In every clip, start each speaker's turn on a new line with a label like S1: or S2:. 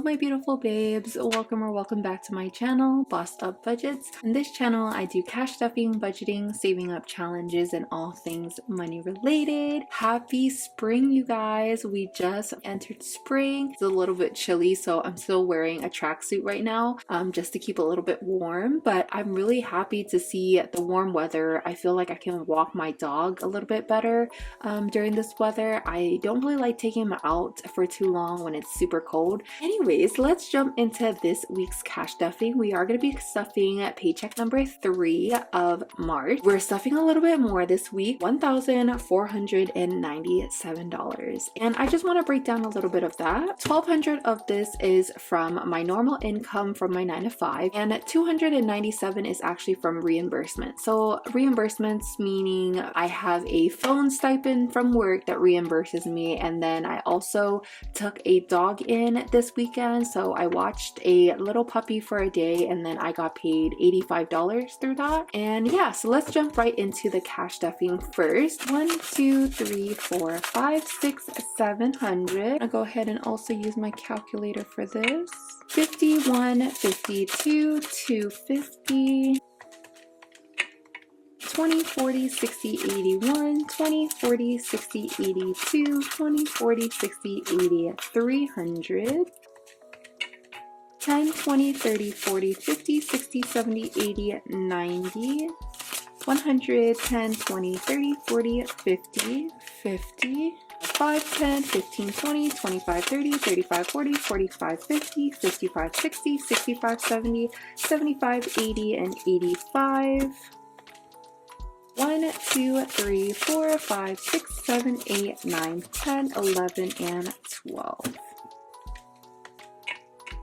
S1: my beautiful babes, welcome or welcome back to my channel, Bossed Up Budgets. In this channel I do cash stuffing, budgeting, saving up challenges, and all things money related. Happy spring, you guys. We just entered spring. It's a little bit chilly, so I'm still wearing a tracksuit right now just to keep a little bit warm, but I'm really happy to see the warm weather. I feel like I can walk my dog a little bit better during this weather. I don't really like taking him out for too long when it's super cold. Anyways, let's jump into this week's cash stuffing. We are going to be stuffing paycheck number 3 of March. We're stuffing a little bit more this week, $1,497. And I just want to break down a little bit of that. $1,200 of this is from my normal income from my 9 to 5, and $297 is actually from reimbursement. So reimbursements meaning I have a phone stipend from work that reimburses me, and then I also took a dog in this weekend, so I watched a little puppy for a day and then I got paid $85 through that. And yeah, so let's jump right into the cash stuffing first. 1, 2, 3, 4, 5, 6, 700. I'll go ahead and also use my calculator for this. 51, 52, 250. 20, 40, 60, 81, 20, 40, 60, 82, 20, 40, 60, 80, 300, 10, 20, 30, 40, 50, 60, 70, 80, 90, 100, 10, 20, 30, 40, 50, 50, 5, 10, 15, 20, 25, 30, 35, 40, 45, 50, 55, 60, 65, 70, 75, 80, and 85. 1, 2, 3, 4, 5, 6, 7, 8, 9, 10, 11, and 12.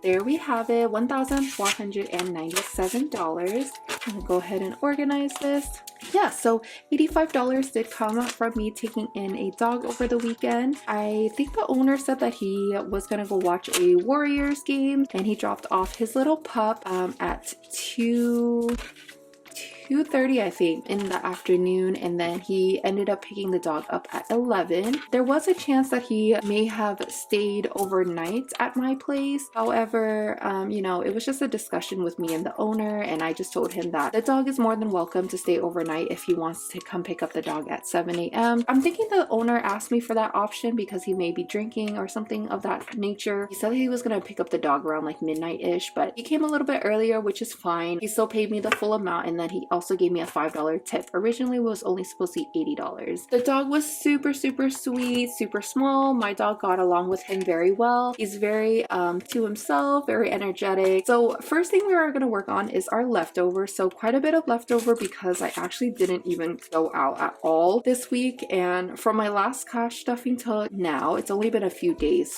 S1: There we have it, $1,497. I'm gonna go ahead and organize this. Yeah, so $85 did come from me taking in a dog over the weekend. I think the owner said that he was gonna go watch a Warriors game, and he dropped off his little pup at 2:30 I think in the afternoon, and then he ended up picking the dog up at 11. There was a chance that he may have stayed overnight at my place. However, you know, it was just a discussion with me and the owner, and I just told him that the dog is more than welcome to stay overnight if he wants to come pick up the dog at 7 a.m. I'm thinking the owner asked me for that option because he may be drinking or something of that nature. He said he was gonna pick up the dog around like midnight-ish, but he came a little bit earlier, which is fine. He still paid me the full amount, and then he also gave me a $5 tip. Originally it was only supposed to be $80. The dog was super sweet, super small. My dog got along with him very well. He's very to himself, very energetic. So first thing we are going to work on is our leftovers. So quite a bit of leftover because I actually didn't even go out at all this week, and from my last cash stuffing till now it's only been a few days.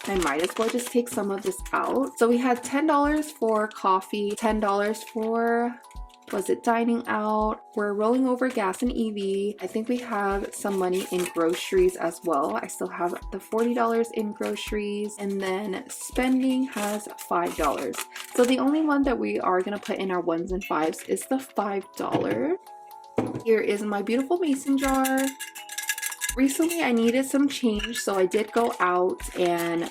S1: I might as well just take some of this out. So we had $10 for coffee, $10 for dining out. We're rolling over gas and EV. I think we have some money in groceries as well. I still have the $40 in groceries, and then spending has $5. So the only one that we are gonna put in our ones and fives is the $5. Here is my beautiful mason jar. Recently I needed some change, so I did go out and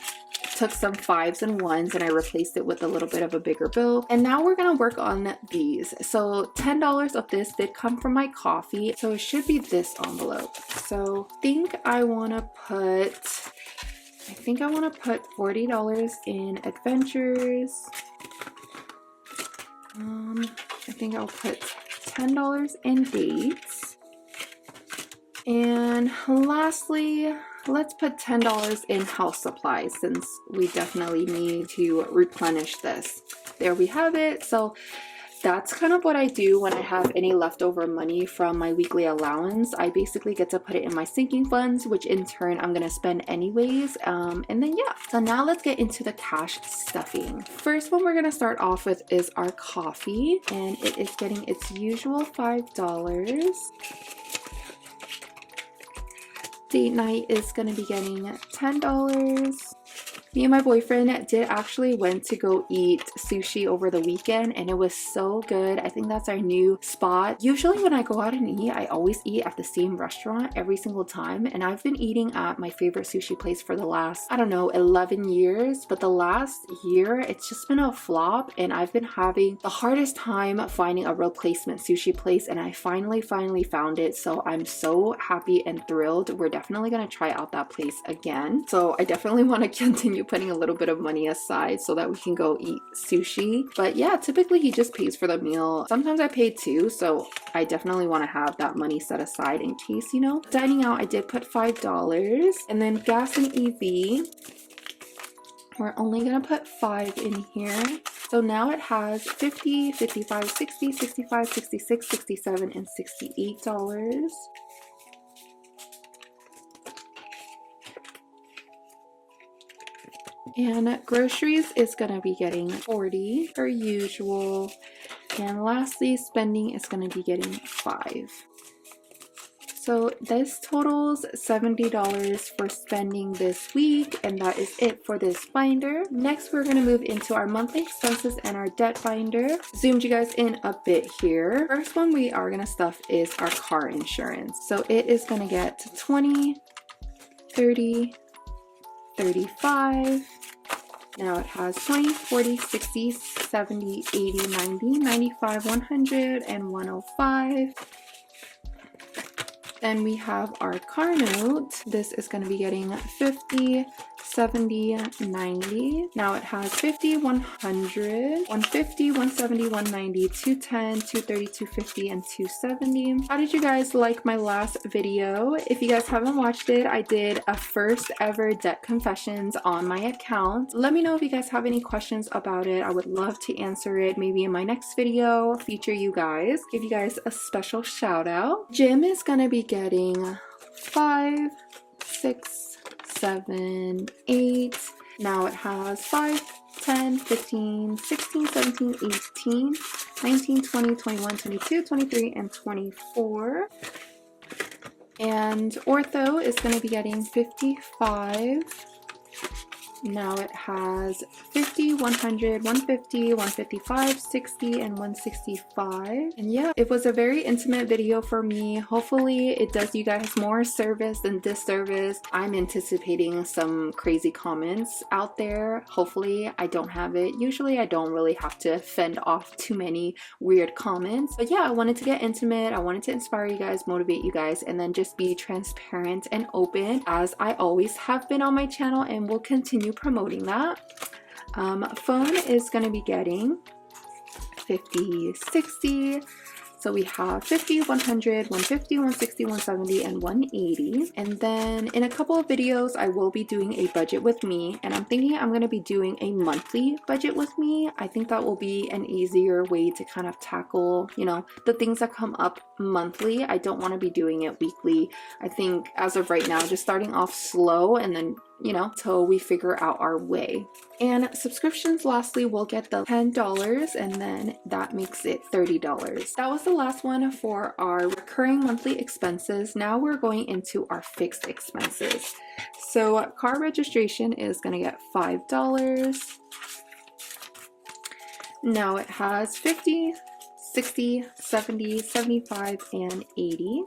S1: took some 5s and 1s and I replaced it with a little bit of a bigger bill. And now we're gonna work on these. So $10 of this did come from my coffee, so it should be this envelope. So I think I want to put $40 in adventures. I think I'll put $10 in dates. And lastly, let's put $10 in house supplies since we definitely need to replenish this. There we have it. So that's kind of what I do when I have any leftover money from my weekly allowance. I basically get to put it in my sinking funds, which in turn I'm gonna spend anyways. And then yeah, so now let's get into the cash stuffing. First one we're gonna start off with is our coffee, and it is getting its usual $5. Date night is going to be getting $10. Me and my boyfriend did actually went to go eat sushi over the weekend, and it was so good. I think that's our new spot. Usually when I go out and eat, I always eat at the same restaurant every single time, and I've been eating at my favorite sushi place for the last, I don't know, 11 years, but the last year it's just been a flop, and I've been having the hardest time finding a replacement sushi place, and I finally found it. So I'm so happy and thrilled. We're definitely gonna try out that place again. So I definitely want to continue putting a little bit of money aside so that we can go eat sushi. But yeah, typically he just pays for the meal. Sometimes I pay too, so I definitely want to have that money set aside in case, you know. Dining out, I did put $5, and then gas and EV, we're only gonna put $5 in here. So now it has $50, $55, $60, $65, $66, $67, and $68. And groceries is gonna be getting $40 per usual. And lastly, spending is gonna be getting $5. So this totals $70 for spending this week, and that is it for this binder. Next, we're gonna move into our monthly expenses and our debt binder. Zoomed you guys in a bit here. First one we are gonna stuff is our car insurance. So it is gonna get 20, 30, 35. Now it has 20, 40, 60, 70, 80, 90, 95, 100, and 105. Then we have our car note. This is going to be getting 50, 70, 90. Now it has 50, 100, 150, 170, 190, 210, 230, 250, and 270. How did you guys like my last video? If you guys haven't watched it, I did a first ever debt confessions on my account. Let me know if you guys have any questions about it. I would love to answer it. Maybe in my next video, feature you guys, give you guys a special shout out. Jim is going to be getting 5, 6, 7, 8. Now it has 5, 10, 15, 16, 17, 18, 19, 20, 21, 22, 23, and 24. And ortho is going to be getting 55. Now it has 50, 100, 150, 155, 60, and 165. And yeah, it was a very intimate video for me. Hopefully it does you guys more service than disservice. I'm anticipating some crazy comments out there. Hopefully I don't have it. Usually I don't really have to fend off too many weird comments. But yeah, I wanted to get intimate. I wanted to inspire you guys, motivate you guys, and then just be transparent and open as I always have been on my channel and will continue promoting that. Phone is going to be getting 50, 60. So we have 50, 100, 150, 160, 170, and 180. And then in a couple of videos, I will be doing a budget with me, and I'm thinking I'm going to be doing a monthly budget with me. I think that will be an easier way to kind of tackle, you know, the things that come up monthly. I don't want to be doing it weekly. I think as of right now, just starting off slow and then, you know, till we figure out our way. And subscriptions lastly will get the $10, and then that makes it $30. That was the last one for our recurring monthly expenses. Now we're going into our fixed expenses. So car registration is going to get $5. Now it has 50, 60, 70, 75, and 80.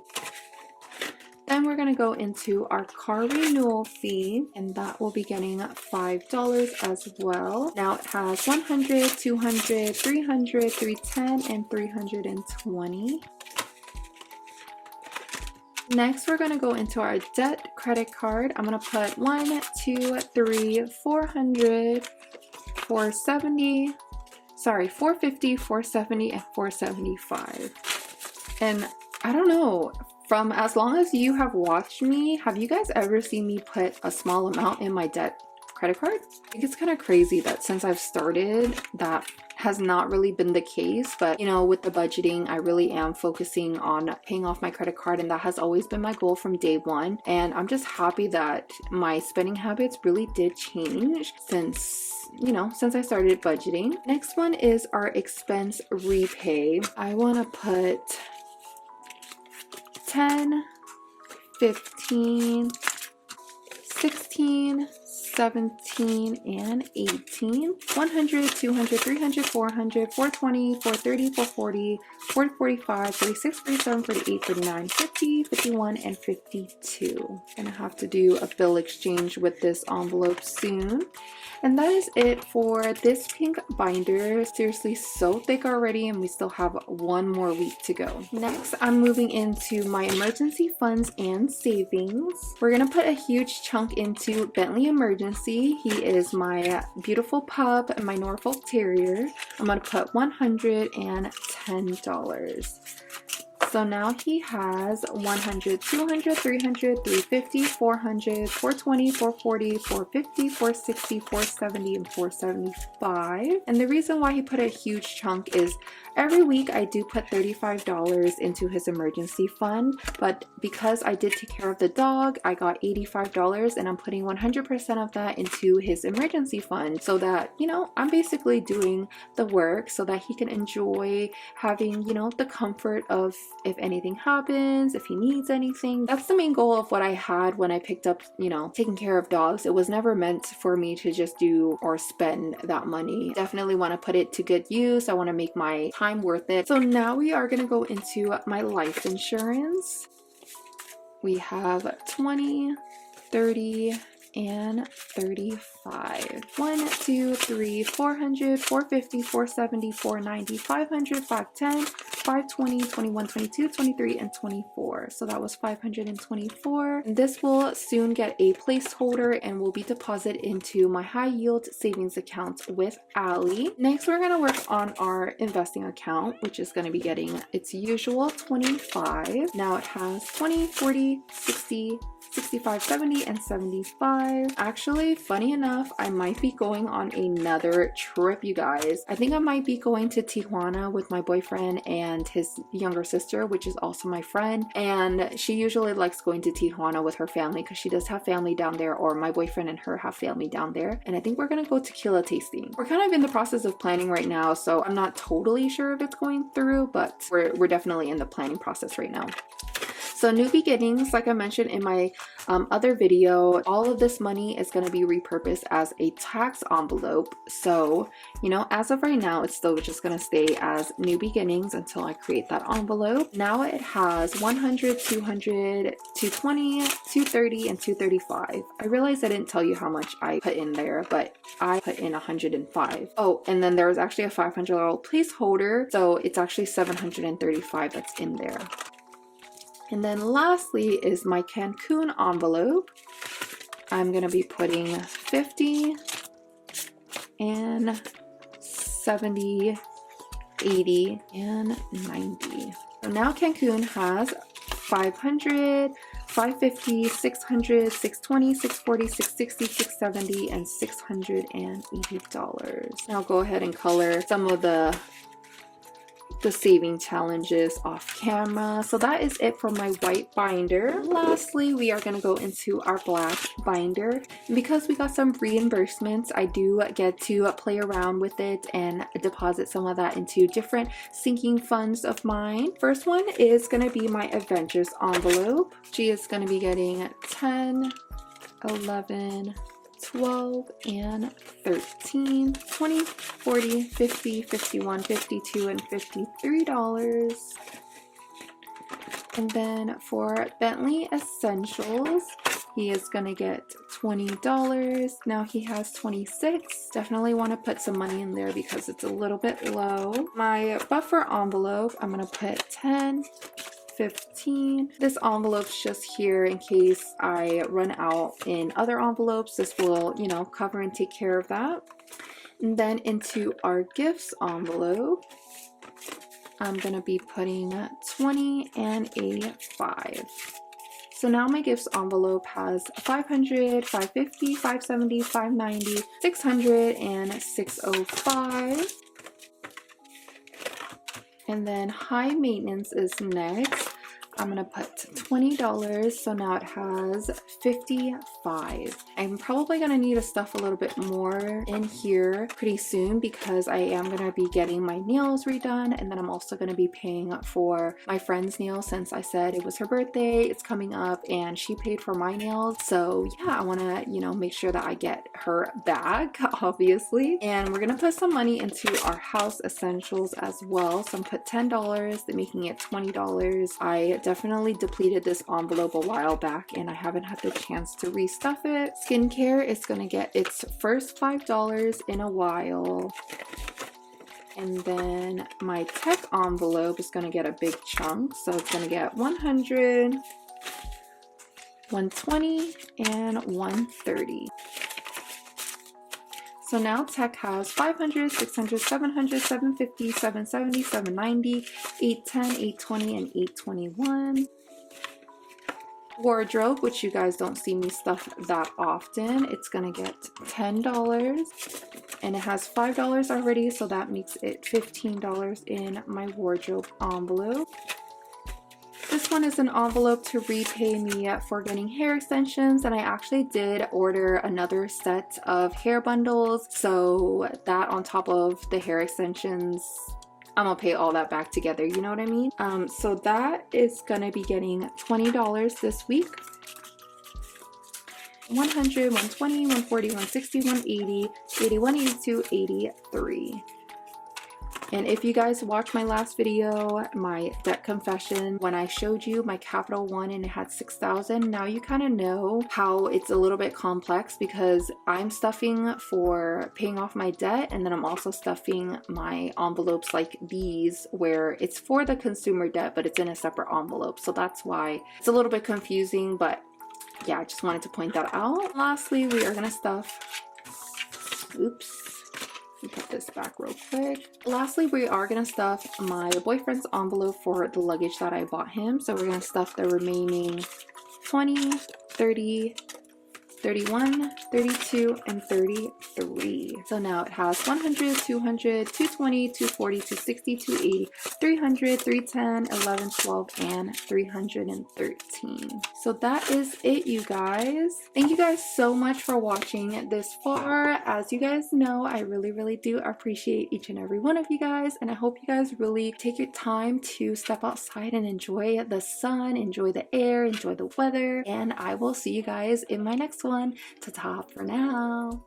S1: Then we're going to go into our car renewal fee, and that will be getting $5 as well. Now it has 100, 200, 300, 310, and 320. Next, we're going to go into our debt credit card. I'm going to put 1, 2, 3, 400, 470, 450, 470, and 475. And I don't know, from as long as you have watched me, have you guys ever seen me put a small amount in my debt credit card? I think it's kind of crazy that since I've started, that has not really been the case. But you know, with the budgeting, I really am focusing on paying off my credit card, and that has always been my goal from day one. And I'm just happy that my spending habits really did change since, you know, since I started budgeting. Next one is our expense repay. I want to put 10, 15, 16, 17 and 18, 100, 200, 300, 400, 420, 430, 440, 40, 45, 46, 47, 48, 49, 50, 51, and 52. Gonna have to do a bill exchange with this envelope soon. And that is it for this pink binder. Seriously, so thick already, and we still have one more week to go. Next, I'm moving into my emergency funds and savings. We're gonna put a huge chunk into Bentley Emergency. He is my beautiful pup, my Norfolk Terrier. I'm gonna put $110. So now he has 100, 200, 300, 350, 400, 420, 440, 450, 460, 470, and 475. And the reason why he put a huge chunk is every week I do put $35 into his emergency fund, but because I did take care of the dog, I got $85, and I'm putting 100% of that into his emergency fund so that, you know, I'm basically doing the work so that he can enjoy having, you know, the comfort of if anything happens, if he needs anything. That's the main goal of what I had when I picked up, you know, taking care of dogs. It was never meant for me to just do or spend that money. Definitely want to put it to good use. I want to make my time worth it. So now we are going to go into my life insurance. We have 20, 30, and 35. 1, 2, 3, 400, 450, 470, 490, 500, 510, 520, 21, 22, 23, and 24. So that was 524. This will soon get a placeholder and will be deposited into my high yield savings account with Allie. Next, we're going to work on our investing account, which is going to be getting its usual 25. Now it has 20, 40, 60, 65, 70, and 75. Actually, funny enough, I might be going on another trip, you guys. I think I might be going to Tijuana with my boyfriend and his younger sister, which is also my friend. And she usually likes going to Tijuana with her family because she does have family down there, or my boyfriend and her have family down there. And I think we're gonna go tequila tasting. We're kind of in the process of planning right now, so I'm not totally sure if it's going through, but we're definitely in the planning process right now. So new beginnings, like I mentioned in my other video, all of this money is going to be repurposed as a tax envelope. So, you know, as of right now, it's still just going to stay as new beginnings until I create that envelope. Now it has 100, 200, 220, 230, and 235. I realized I didn't tell you how much I put in there, but I put in 105. Oh, and then there was actually a $500 placeholder. So it's actually 735 that's in there. And then lastly is my Cancun envelope. I'm going to be putting 50 and 70, 80, and 90. So now Cancun has 500, 550, 600, 620, 640, 660, 670, and $680. Now go ahead and color some of the saving challenges off camera. So that is it for my white binder. Lastly, we are going to go into our black binder. And because we got some reimbursements, I do get to play around with it and deposit some of that into different sinking funds of mine. First one is going to be my Adventures envelope. She is going to be getting 10, 11, 12, and 13, 20, 40, 50, 51, 52, and $53. And then for Bentley Essentials, he is gonna get $20. Now he has 26. Definitely want to put some money in there because it's a little bit low. My buffer envelope, I'm gonna put 10, 15. This envelope's just here in case I run out in other envelopes. This will, you know, cover and take care of that. And then into our gifts envelope, I'm gonna be putting 20 and a 5. So now my gifts envelope has 500, 550, 570, 590, 600, and 605. And then high maintenance is next. I'm gonna put $20, so now it has 55. I'm probably gonna need to stuff a little bit more in here pretty soon because I am gonna be getting my nails redone, and then I'm also gonna be paying for my friend's nails since I said it was her birthday, it's coming up, and she paid for my nails. So yeah, I wanna, you know, make sure that I get her back, obviously. And we're gonna put some money into our house essentials as well. So I'm put $10, making it $20. I definitely depleted this envelope a while back and I haven't had the chance to restuff it. Skincare is gonna get its first $5 in a while. And then my tech envelope is gonna get a big chunk. So it's gonna get 100, 120, and 130. So now tech has 500, 600, 700, 750, 770, 790, 810, 820, and 821. Wardrobe, which you guys don't see me stuff that often, it's gonna get $10, and it has $5 already, so that makes it $15 in my wardrobe envelope. This one is an envelope to repay me for getting hair extensions, and I actually did order another set of hair bundles, so that on top of the hair extensions, I'm gonna pay all that back together, you know what I mean? So that is gonna be getting $20 this week. 100, 120, 140, 160, 180, 81, 82, 83. And if you guys watched my last video, my debt confession, when I showed you my Capital One and it had 6,000, now you kind of know how it's a little bit complex because I'm stuffing for paying off my debt, and then I'm also stuffing my envelopes like these where it's for the consumer debt, but it's in a separate envelope. So that's why it's a little bit confusing, but yeah, I just wanted to point that out. Lastly, we are gonna stuff, oops. Let me put this back real quick. Lastly, we are gonna stuff my boyfriend's envelope for the luggage that I bought him. So we're gonna stuff the remaining 20, 30, 31, 32, and 33. So now it has 100, 200, 220, 240, 260, 280, 300, 310, 11, 12, and 313. So that is it, you guys. Thank you guys so much for watching this far. As you guys know, I really do appreciate each and every one of you guys, and I hope you guys really take your time to step outside and enjoy the sun, enjoy the air, enjoy the weather, and I will see you guys in my next one. Ta-ta for now.